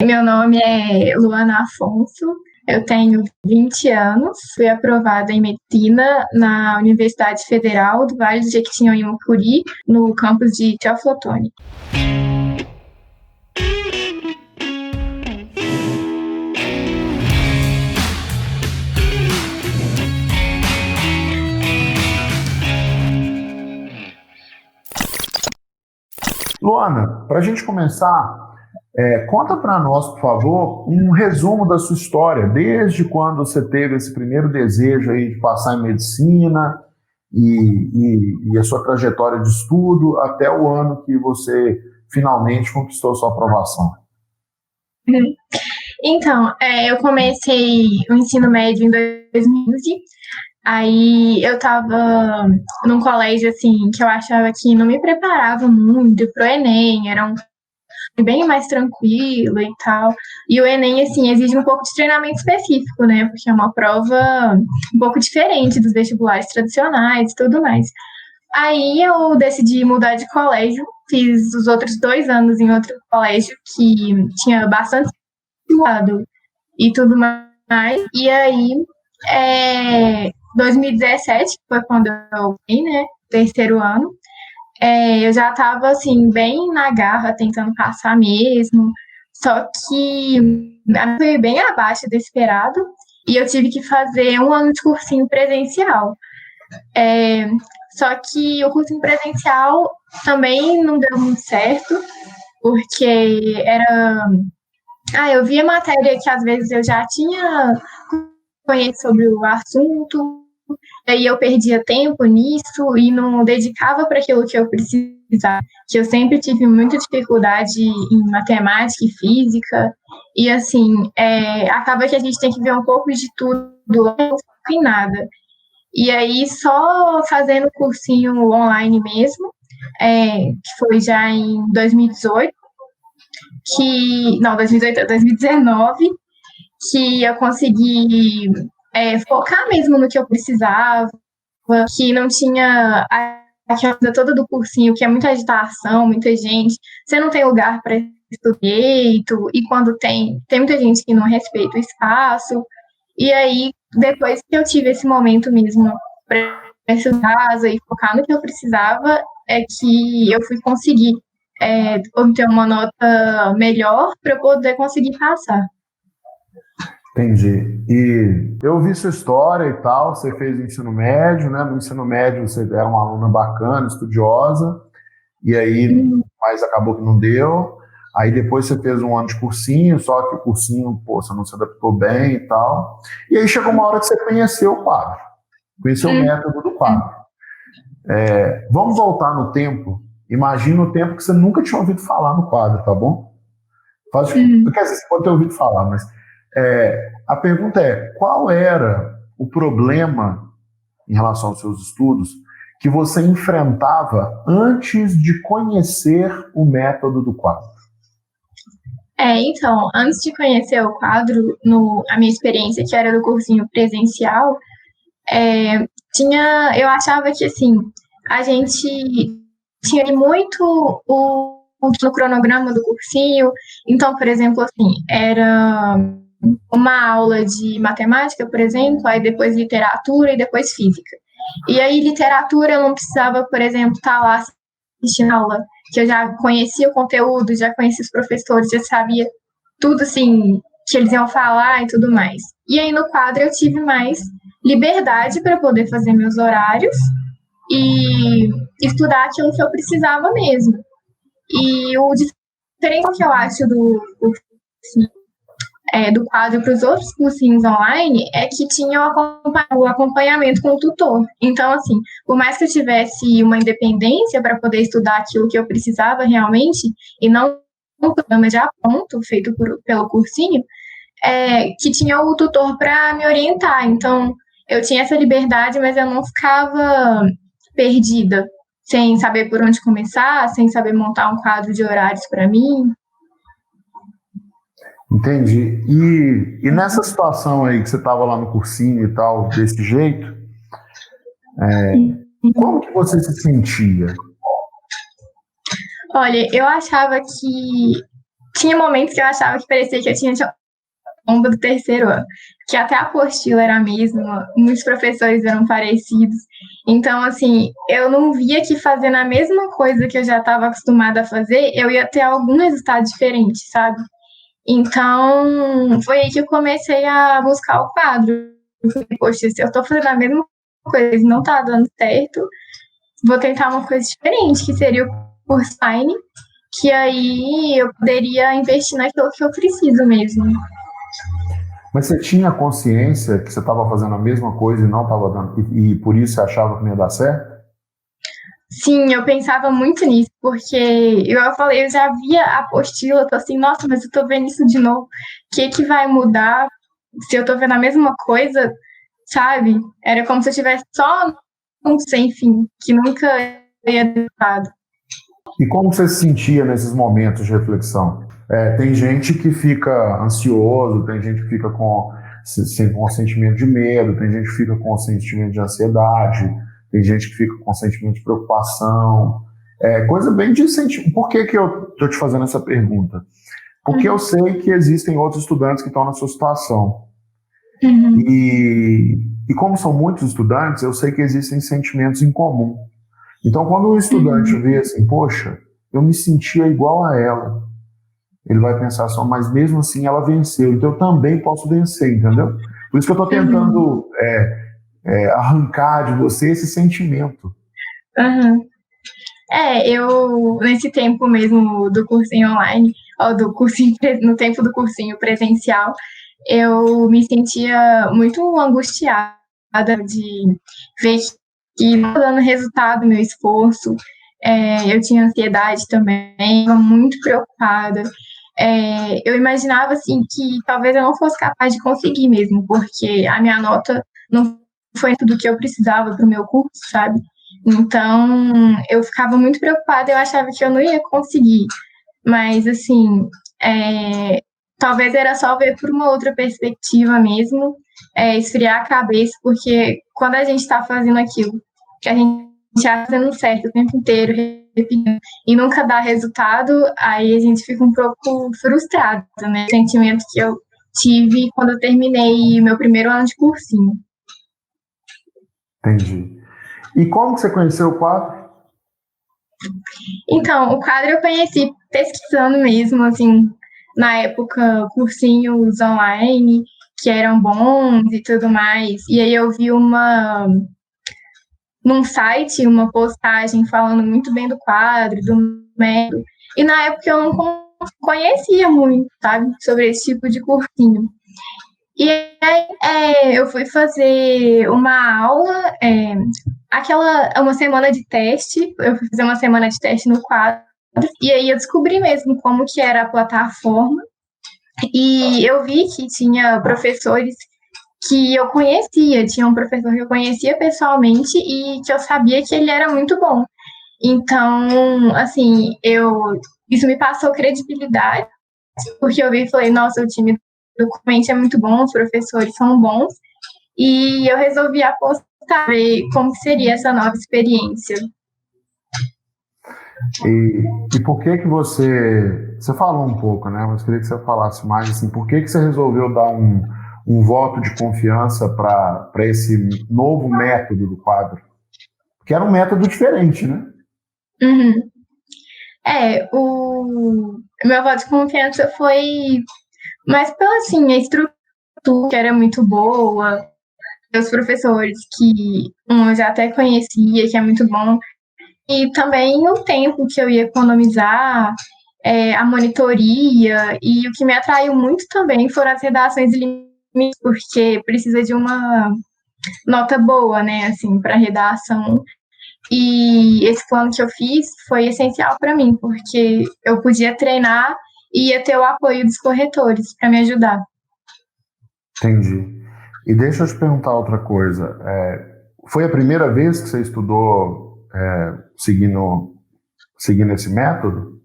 Meu nome é Luana Afonso, eu tenho 20 anos, fui aprovada em medicina na Universidade Federal do Vale do Jequitinhonha em Mucuri, no campus de Teófilo Otoni. Luana, para a gente começar, conta para nós, por favor, um resumo da sua história, desde quando você teve esse primeiro desejo aí de passar em medicina e a sua trajetória de estudo até o ano que você finalmente conquistou sua aprovação. Então, eu comecei o ensino médio em 2015. Aí eu tava num colégio, assim, que eu achava que não me preparava muito pro Enem, era um bem mais tranquilo e tal. E o Enem, assim, exige um pouco de treinamento específico, né? Porque é uma prova um pouco diferente dos vestibulares tradicionais e tudo mais. Aí eu decidi mudar de colégio, fiz os outros 2 anos em outro colégio que tinha bastante simulado e tudo mais. E aí, 2017 foi quando eu fui, né? Terceiro ano. Eu já estava assim, bem na garra, tentando passar mesmo. Só que foi bem abaixo do esperado. E eu tive que fazer 1 ano de cursinho presencial. Só que o cursinho presencial também não deu muito certo, porque eu via matéria que às vezes eu já tinha conhecido sobre o assunto, aí eu perdia tempo nisso e não dedicava para aquilo que eu precisava, que eu sempre tive muita dificuldade em matemática e física, e assim, acaba que a gente tem que ver um pouco de tudo, não em nada. E aí, só fazendo cursinho online mesmo, que foi já em 2018, 2019, que eu consegui focar mesmo no que eu precisava, que não tinha aquela coisa toda do cursinho, que é muita agitação, muita gente, você não tem lugar para estudar direito, e quando tem muita gente que não respeita o espaço. E aí, depois que eu tive esse momento mesmo para estudar e focar no que eu precisava, é que eu fui conseguir obter uma nota melhor para eu poder conseguir passar. Entendi. E eu vi sua história e tal, você fez ensino médio, né? No ensino médio você era uma aluna bacana, estudiosa, e aí, mas acabou que não deu. Aí depois você fez 1 ano de cursinho, só que o cursinho, você não se adaptou bem e tal. E aí chegou uma hora que você conheceu o quadro, conheceu o método do quadro. Vamos voltar no tempo. Imagina o tempo que você nunca tinha ouvido falar no quadro, tá bom? Quer dizer, você pode ter ouvido falar, mas a pergunta é: qual era o problema em relação aos seus estudos que você enfrentava antes de conhecer o método do quadro? Então, antes de conhecer o quadro, a minha experiência, que era do cursinho presencial, eu achava que, assim, a gente tinha muito no cronograma do cursinho. Então, por exemplo, assim, era uma aula de matemática, por exemplo, aí depois literatura e depois física. E aí, literatura, eu não precisava, por exemplo, estar lá assistindo a aula, que eu já conhecia o conteúdo, já conhecia os professores, já sabia tudo, assim, que eles iam falar e tudo mais. E aí, no quadro, eu tive mais liberdade para poder fazer meus horários e estudar aquilo que eu precisava mesmo. E o diferente que eu acho do quadro para os outros cursinhos online é que tinha o acompanhamento com o tutor. Então, assim, por mais que eu tivesse uma independência para poder estudar aquilo que eu precisava realmente, e não um programa já pronto, feito pelo cursinho, que tinha o tutor para me orientar. Então, eu tinha essa liberdade, mas eu não ficava perdida, sem saber por onde começar, sem saber montar um quadro de horários para mim. Entendi. E nessa situação aí que você estava lá no cursinho e tal, desse jeito, como que você se sentia? Olha, eu achava que tinha momentos que eu achava que parecia que eu tinha bomba do terceiro ano, que até a apostila era a mesma, muitos professores eram parecidos. Então, assim, eu não via que fazendo a mesma coisa que eu já estava acostumada a fazer, eu ia ter algum resultado diferente, sabe? Então, foi aí que eu comecei a buscar o quadro. Poxa, se eu estou fazendo a mesma coisa e não está dando certo, vou tentar uma coisa diferente, que seria o curso online, que aí eu poderia investir naquilo que eu preciso mesmo. Mas você tinha consciência que você estava fazendo a mesma coisa e não estava dando, e por isso você achava que não ia dar certo? Sim, eu pensava muito nisso, porque eu falei, eu já via a apostila, eu tô assim, nossa, mas eu tô vendo isso de novo. O que vai mudar se eu tô vendo a mesma coisa, sabe? Era como se eu tivesse só um sem fim, que nunca ia ter dado. E como você se sentia nesses momentos de reflexão? Tem gente que fica ansioso, tem gente que fica com sentimento de medo, tem gente que fica com sentimento de ansiedade, tem gente que fica com sentimento de preocupação. Coisa bem de sentimento. Por que eu estou te fazendo essa pergunta? Porque eu sei que existem outros estudantes que estão na sua situação. Uhum. E como são muitos estudantes, eu sei que existem sentimentos em comum. Então, quando um estudante vê assim, poxa, eu me sentia igual a ela, ele vai pensar só, mas mesmo assim ela venceu, então eu também posso vencer, entendeu? Por isso que eu estou tentando arrancar de você esse sentimento. Uhum. Eu, nesse tempo mesmo do cursinho online, ou do cursinho, no tempo do cursinho presencial, eu me sentia muito angustiada de ver que não estava dando resultado meu esforço. Eu tinha ansiedade também, estava muito preocupada. Eu imaginava assim que talvez eu não fosse capaz de conseguir mesmo, porque a minha nota não foi tudo que eu precisava para o meu curso, sabe? Então eu ficava muito preocupada, eu achava que eu não ia conseguir. Mas assim, talvez era só ver por uma outra perspectiva mesmo, esfriar a cabeça, porque quando a gente está fazendo aquilo que a gente está fazendo certo o tempo inteiro, repetindo, e nunca dá resultado, aí a gente fica um pouco frustrado, né? O sentimento que eu tive quando eu terminei meu primeiro ano de cursinho. Entendi. E como que você conheceu o quadro? Então, o quadro eu conheci pesquisando mesmo, assim, na época, cursinhos online, que eram bons e tudo mais. E aí eu vi num site, uma postagem falando muito bem do quadro, do método. E na época eu não conhecia muito, sabe, sobre esse tipo de cursinho. E aí eu fui fazer uma aula, uma semana de teste, eu fui fazer uma semana de teste no quadro, e aí eu descobri mesmo como que era a plataforma, e eu vi que tinha professores que eu conhecia, tinha um professor que eu conhecia pessoalmente e que eu sabia que ele era muito bom. Então, assim, isso me passou credibilidade, porque eu vi e falei, nossa, o time do Comente é muito bom, os professores são bons, e eu resolvi apostar, ver como seria essa nova experiência. E por que você falou um pouco, né? Mas queria que você falasse mais, assim, por que você resolveu dar um voto de confiança para esse novo método do quadro? Porque era um método diferente, né? Uhum. O meu voto de confiança foi mais pela, assim, a estrutura que era muito boa, os professores que eu já até conhecia, que é muito bom, e também o tempo que eu ia economizar, a monitoria, e o que me atraiu muito também foram as redações limites, porque precisa de uma nota boa, né, assim, para redação. E esse plano que eu fiz foi essencial para mim, porque eu podia treinar e ia ter o apoio dos corretores para me ajudar. Entendi. E deixa eu te perguntar outra coisa. Foi a primeira vez que você estudou seguindo esse método?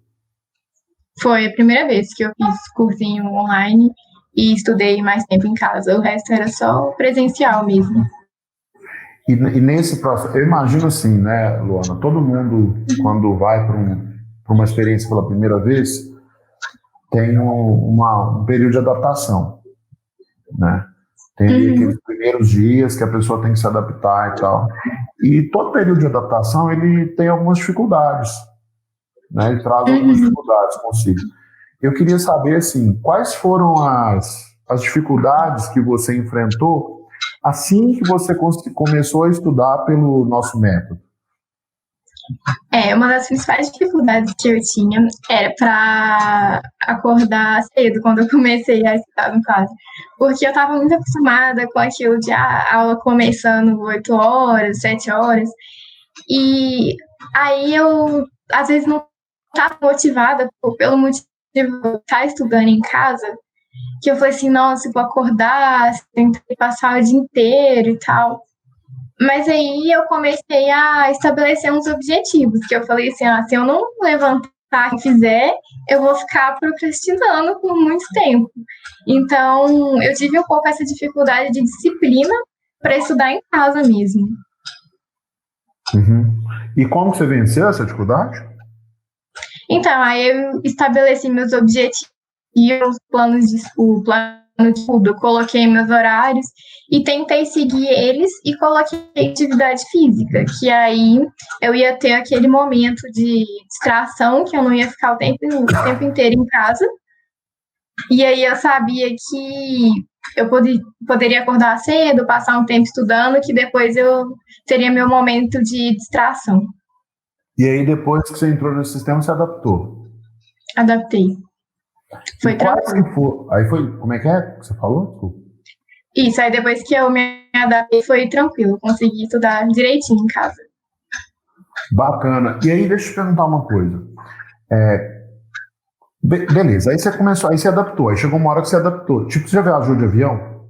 Foi a primeira vez que eu fiz cursinho online e estudei mais tempo em casa. O resto era só presencial mesmo. E nesse processo, eu imagino assim, né, Luana? Todo mundo, quando vai para uma experiência pela primeira vez, tem um período de adaptação, né? Tem ali aqueles primeiros dias que a pessoa tem que se adaptar e tal. E todo período de adaptação, ele tem algumas dificuldades, né? Ele traz algumas dificuldades consigo. Eu queria saber, assim, quais foram as dificuldades que você enfrentou assim que você começou a estudar pelo nosso método? Uma das principais dificuldades que eu tinha era para acordar cedo quando eu comecei a estudar no caso, porque eu estava muito acostumada com aquilo de aula começando 8 horas, 7 horas, e aí eu às vezes não estava motivada pelo motivo de eu estar estudando em casa, que eu falei assim, nossa, eu vou acordar, tenho que passar o dia inteiro e tal. Mas aí eu comecei a estabelecer uns objetivos, que eu falei assim, se eu não levantar e fizer, eu vou ficar procrastinando por muito tempo. Então, eu tive um pouco essa dificuldade de disciplina para estudar em casa mesmo. E como você venceu essa dificuldade? Então, aí eu estabeleci meus objetivos, os planos o plano de tudo, eu coloquei meus horários e tentei seguir eles e coloquei atividade física, que aí eu ia ter aquele momento de distração, que eu não ia ficar o tempo inteiro em casa, e aí eu sabia que eu poderia acordar cedo, passar um tempo estudando, que depois eu teria meu momento de distração. E aí, depois que você entrou nesse sistema, você adaptou? Adaptei. Foi tranquilo. Aí foi, como é que você falou? Isso, aí depois que eu me adaptei, foi tranquilo, consegui estudar direitinho em casa. Bacana. E aí, deixa eu te perguntar uma coisa. Beleza, aí você começou, aí você adaptou, aí chegou uma hora que você adaptou. Tipo, você já viajou de avião?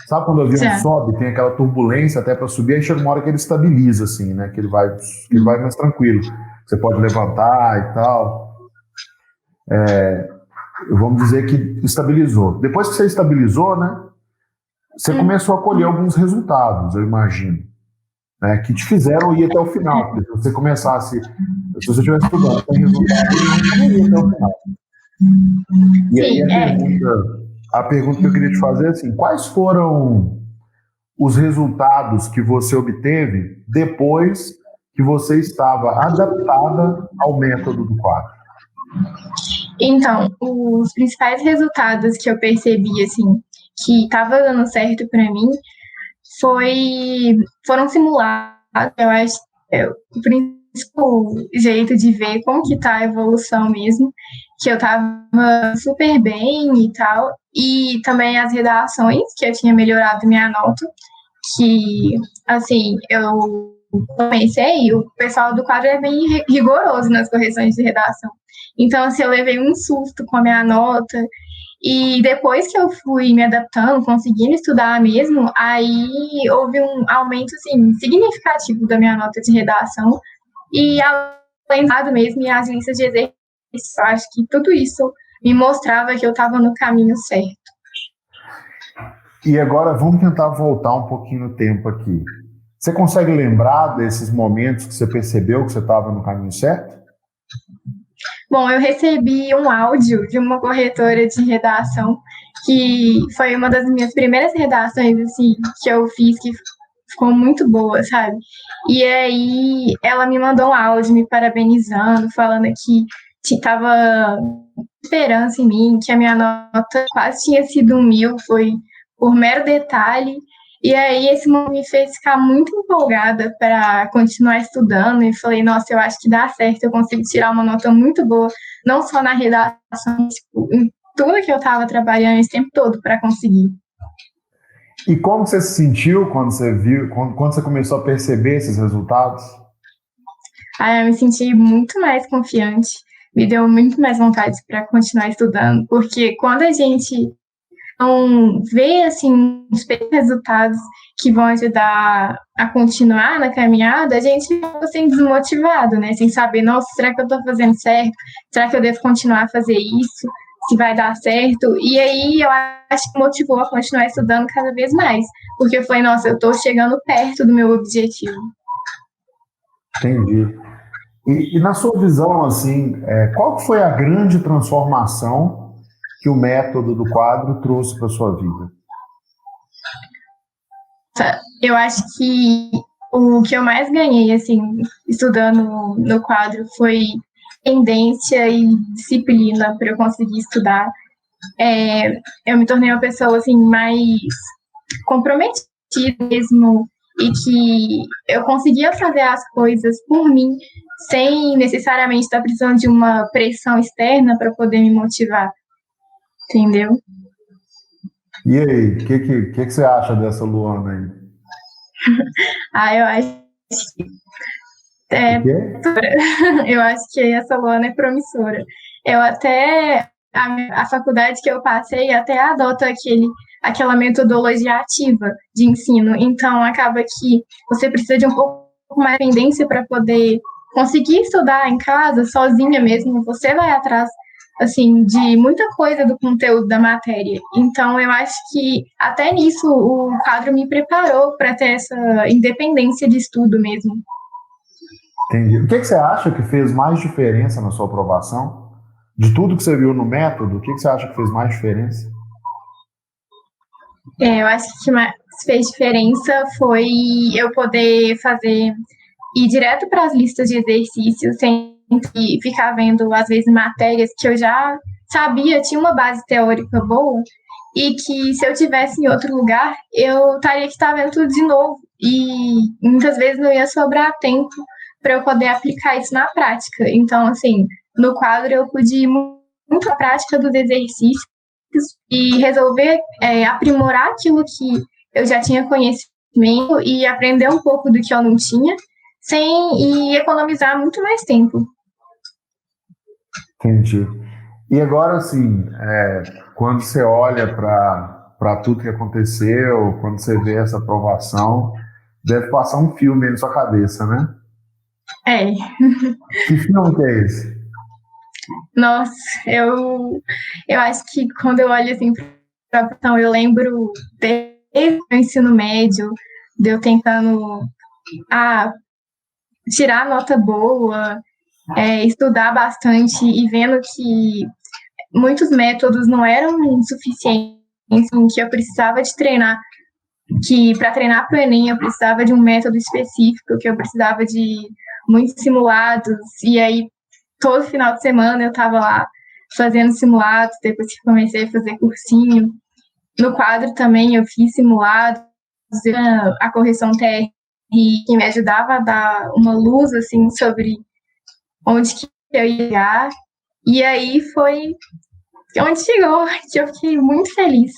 Sabe quando o avião sobe, tem aquela turbulência até para subir, aí chega uma hora que ele estabiliza, assim, né? Que ele vai mais tranquilo. Você pode levantar e tal. Vamos dizer que estabilizou. Depois que você estabilizou, né? Você começou a colher alguns resultados, eu imagino, né, que te fizeram ir até o final. Porque se você começasse, se você estivesse estudando sem resultado, não ia até o final. E aí a pergunta que eu queria te fazer é assim, quais foram os resultados que você obteve depois que você estava adaptada ao método do quadro? Então, os principais resultados que eu percebi, assim, que estava dando certo para mim, foram simulados. Eu acho que o principal jeito de ver como que tá a evolução mesmo, que eu estava super bem e tal, e também as redações, que eu tinha melhorado minha nota, que, assim, eu comecei, o pessoal do quadro é bem rigoroso nas correções de redação. Então, assim, eu levei um susto com a minha nota, e depois que eu fui me adaptando, conseguindo estudar mesmo, aí houve um aumento, assim, significativo da minha nota de redação, e além do mesmo, e as listas de exercícios, eu acho que tudo isso me mostrava que eu estava no caminho certo. E agora vamos tentar voltar um pouquinho no tempo aqui. Você consegue lembrar desses momentos que você percebeu que você estava no caminho certo? Bom, eu recebi um áudio de uma corretora de redação, que foi uma das minhas primeiras redações, assim, que eu fiz, que ficou muito boa, sabe? E aí ela me mandou um áudio me parabenizando, falando que estava esperança em mim, que a minha nota quase tinha sido 1.000, foi por mero detalhe. E aí esse momento me fez ficar muito empolgada para continuar estudando e falei, nossa, eu acho que dá certo, eu consigo tirar uma nota muito boa, não só na redação, tipo, em tudo que eu estava trabalhando esse tempo todo para conseguir. E como você se sentiu quando você viu, quando você começou a perceber esses resultados? Aí eu me senti muito mais confiante, me deu muito mais vontade para continuar estudando, porque quando a gente não vê, assim, os resultados que vão ajudar a continuar na caminhada, a gente fica assim, desmotivado, né? Sem saber, nossa, será que eu tô fazendo certo? Será que eu devo continuar a fazer isso? Se vai dar certo? E aí eu acho que motivou a continuar estudando cada vez mais, porque eu falei, nossa, eu tô chegando perto do meu objetivo. Entendi. E na sua visão, assim, qual que foi a grande transformação que o método do quadro trouxe para sua vida? Eu acho que o que eu mais ganhei, assim, estudando no quadro foi tendência e disciplina para eu conseguir estudar. Eu me tornei uma pessoa, assim, mais comprometida mesmo e que eu conseguia fazer as coisas por mim sem necessariamente estar precisando de uma pressão externa para poder me motivar, entendeu? E aí, o que você acha dessa Luana aí? Eu acho que O é, quê? eu acho que essa Luana é promissora. Eu até a faculdade que eu passei até adota aquela metodologia ativa de ensino. Então acaba que você precisa de um pouco mais de independência para poder conseguir estudar em casa sozinha mesmo. Você vai atrás assim de muita coisa do conteúdo da matéria. Então eu acho que até nisso o quadro me preparou para ter essa independência de estudo mesmo. Entendi. O que você acha que fez mais diferença na sua aprovação? De tudo que você viu no método, o que você acha que fez mais diferença? Eu acho que o que mais fez diferença foi eu poder ir direto para as listas de exercícios sem ficar vendo, às vezes, matérias que eu já sabia, tinha uma base teórica boa, e que se eu tivesse em outro lugar, eu estaria que estar vendo tudo de novo. E muitas vezes não ia sobrar tempo para eu poder aplicar isso na prática. Então, assim, no quadro eu pude ir muito à prática dos exercícios e resolver aprimorar aquilo que eu já tinha conhecimento e aprender um pouco do que eu não tinha, sem economizar muito mais tempo. Entendi. E agora, assim, quando você olha para tudo que aconteceu, quando você vê essa aprovação, deve passar um filme aí na sua cabeça, né? É, Que filme que é esse? nossa, eu acho que quando eu olho assim para a questão, eu lembro desde o ensino médio, de eu tentando ah, tirar nota boa, estudar bastante e vendo que muitos métodos não eram suficientes, que eu precisava de treinar, que para treinar para o Enem eu precisava de um método específico, que eu precisava de muitos simulados, e aí todo final de semana eu estava lá fazendo simulados, depois que comecei a fazer cursinho. No quadro também eu fiz simulados, a correção TR, que me ajudava a dar uma luz assim sobre onde que eu ia chegar. E aí foi onde chegou, que eu fiquei muito feliz,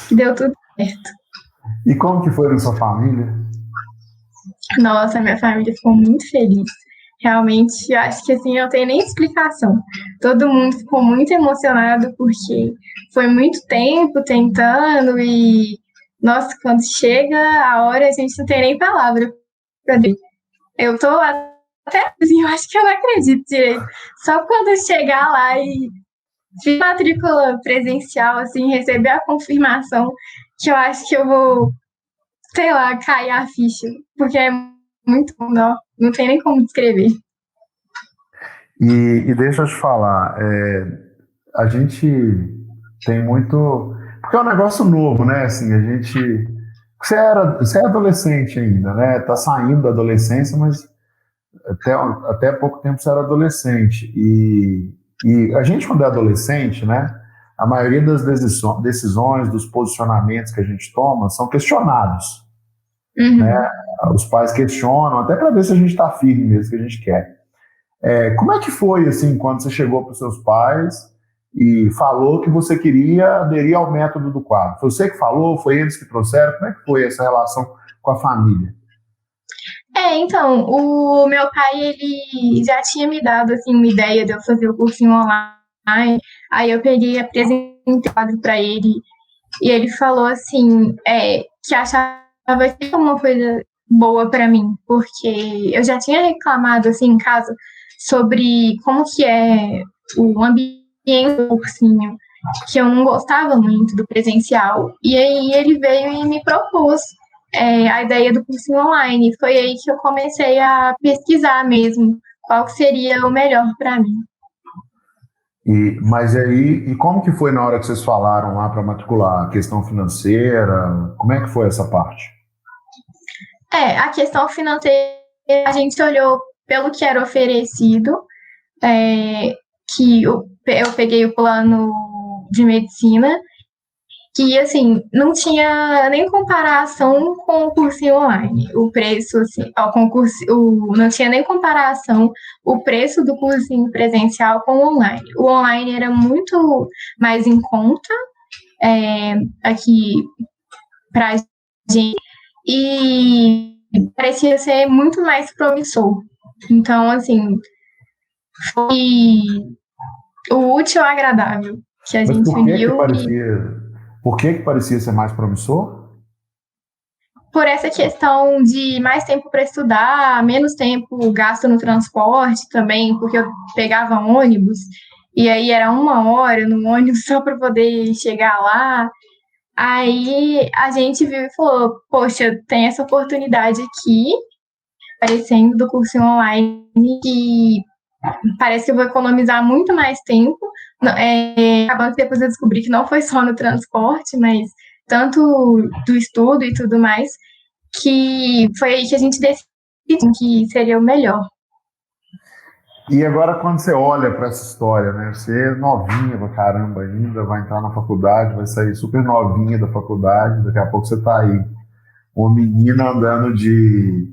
que deu tudo certo. E como que foi na sua família? Nossa, minha família ficou muito feliz. Realmente, acho que assim, não tem nem explicação. Todo mundo ficou muito emocionado porque foi muito tempo tentando e, nossa, quando chega a hora, a gente não tem nem palavra para dizer. Eu tô até assim, eu acho que eu não acredito direito. Só quando chegar lá e fiz matrícula presencial, assim, receber a confirmação, que eu acho que eu vou, sei lá, cair a ficha, porque é muito bom, não tem nem como descrever. E deixa eu te falar, a gente tem muito. Porque é um negócio novo, né? Assim, a gente. Você é adolescente ainda, né? Tá saindo da adolescência, mas até pouco tempo você era adolescente. E a gente, quando é adolescente, né? A maioria das decisões, dos posicionamentos que a gente toma são questionados. Uhum. Os pais questionam, até para ver se a gente está firme mesmo, que a gente quer. Como é que foi, assim, quando você chegou para os seus pais e falou que você queria aderir ao método do quadro? Foi você que falou? Foi eles que trouxeram? Como é que foi essa relação com a família? Então, o meu pai, ele já tinha me dado, assim, uma ideia de eu fazer o cursinho online, aí eu peguei e apresentei o quadro para ele, e ele falou, assim, que achava que era uma coisa boa para mim, porque eu já tinha reclamado, assim, em casa, sobre como que é o ambiente do cursinho, que eu não gostava muito do presencial. E aí ele veio e me propôs a ideia do cursinho online. Foi aí que eu comecei a pesquisar mesmo qual que seria o melhor para mim. Mas aí, e como que foi na hora que vocês falaram lá para matricular? A questão financeira, como é que foi essa parte? A questão financeira, a gente olhou pelo que era oferecido, que eu peguei o plano de medicina, que, assim, não tinha nem comparação com o cursinho online. O preço, assim, não tinha nem comparação o preço do cursinho presencial com o online. O online era muito mais em conta, aqui pra gente, e parecia ser muito mais promissor. Então, assim, foi o útil ao agradável que a Mas gente uniu. por que parecia ser mais promissor? Por essa questão de mais tempo para estudar, menos tempo gasto no transporte também, porque eu pegava ônibus e aí era 1 hora no ônibus só para poder chegar lá. Aí a gente viu e falou: poxa, tem essa oportunidade aqui, aparecendo do curso online, que parece que eu vou economizar muito mais tempo. Acabando que depois eu descobri que não foi só no transporte, mas tanto do estudo e tudo mais, que foi aí que a gente decidiu que seria o melhor. E agora, quando você olha para essa história, né? Você é novinha pra caramba ainda, vai entrar na faculdade, vai sair super novinha da faculdade, daqui a pouco você tá aí, uma menina andando de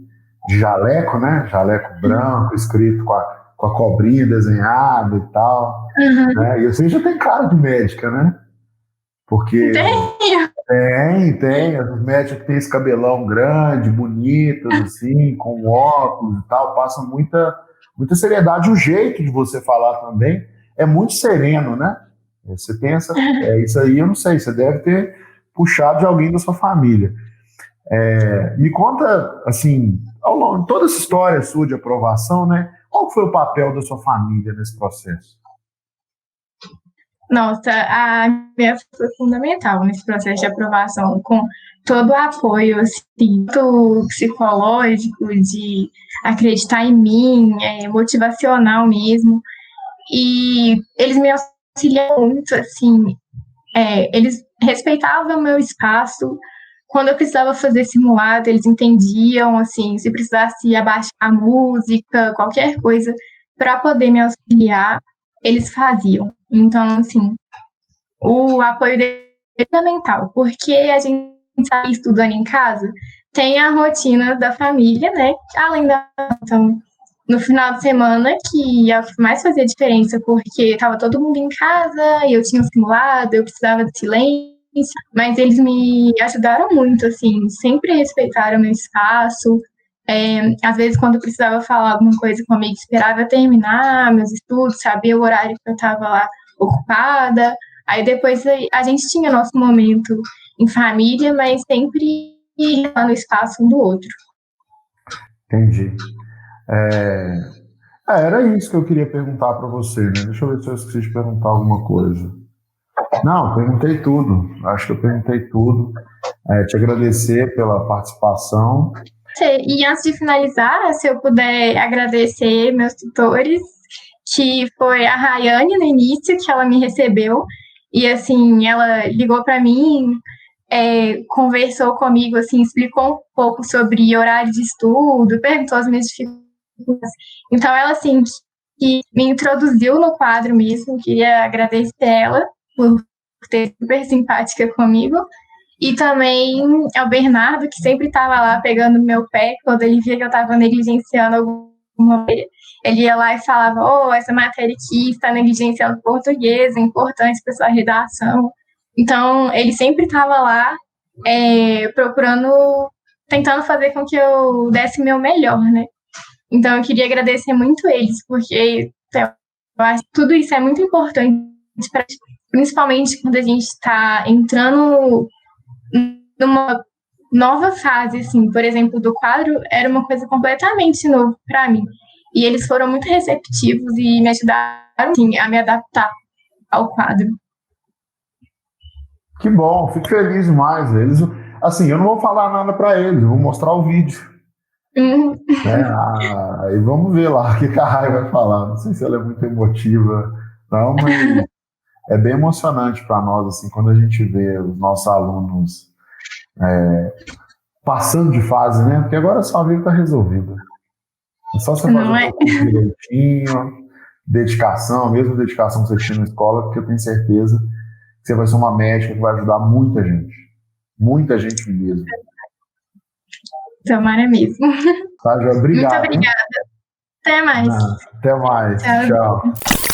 jaleco, né? Jaleco branco, escrito com a cobrinha desenhada e tal. Uhum. Né? E você já tem cara de médica, né? Porque tem. As médicas que têm esse cabelão grande, bonitas, assim, com óculos e tal, passam muita seriedade. O jeito de você falar também é muito sereno, né? Você pensa, isso aí eu não sei, você deve ter puxado de alguém da sua família. Me conta, assim, ao longo de toda essa história sua de aprovação, né? Qual foi o papel da sua família nesse processo? Nossa, a minha foi fundamental nesse processo de aprovação, com todo o apoio, assim, tanto psicológico, de acreditar em mim, motivacional mesmo. E eles me auxiliam muito, assim, eles respeitavam o meu espaço. Quando eu precisava fazer simulado, eles entendiam, assim, se precisasse abaixar a música, qualquer coisa, para poder me auxiliar, eles faziam. Então, assim, o apoio dele é fundamental, porque a gente está estudando em casa, tem a rotina da família, né? Além da. Então, no final de semana, que é o que mais fazia diferença, porque estava todo mundo em casa, e eu tinha um simulado, eu precisava de silêncio, mas eles me ajudaram muito, assim, sempre respeitaram meu espaço. Às vezes, quando eu precisava falar alguma coisa comigo, esperava eu terminar meus estudos, sabia o horário que eu estava lá ocupada. Aí depois a gente tinha nosso momento em família, mas sempre lá no espaço um do outro. Entendi. Era isso que eu queria perguntar para você, né? Deixa eu ver se eu esqueci de perguntar alguma coisa. Não, perguntei tudo. Acho que eu perguntei tudo. Te agradecer pela participação. E antes de finalizar, se eu puder agradecer meus tutores, que foi a Rayane no início, que ela me recebeu, e assim, ela ligou para mim, conversou comigo, assim, explicou um pouco sobre horário de estudo, perguntou as minhas dificuldades. Então, ela, assim, que me introduziu no quadro mesmo, queria agradecer ela por ser super simpática comigo. E também ao Bernardo, que sempre estava lá pegando no meu pé quando ele via que eu estava negligenciando alguma matéria. Ele ia lá e falava: oh, essa matéria aqui está negligenciando português, é importante para sua redação. Então, ele sempre estava lá tentando fazer com que eu desse meu melhor, né? Então, eu queria agradecer muito eles, porque eu acho que tudo isso é muito importante, principalmente quando a gente está entrando numa nova fase, assim, por exemplo, do quadro, era uma coisa completamente nova para mim. E eles foram muito receptivos e me ajudaram, assim, a me adaptar ao quadro. Que bom, fico feliz demais. Assim, eu não vou falar nada para eles, eu vou mostrar o vídeo. Né? E vamos ver lá o que a Rai vai falar. Não sei se ela é muito emotiva, não, mas é bem emocionante para nós, assim, quando a gente vê os nossos alunos passando de fase, né? Porque agora a sua vida está resolvida. É só você fazer Não o é? seu curso direitinho, dedicação, a mesma dedicação que você tinha na escola, porque eu tenho certeza que você vai ser uma médica que vai ajudar muita gente. Muita gente mesmo. Tomara mesmo. Tá, Joia? Muito Obrigado, hein? obrigada. Até mais. Até mais. Tchau. Tchau.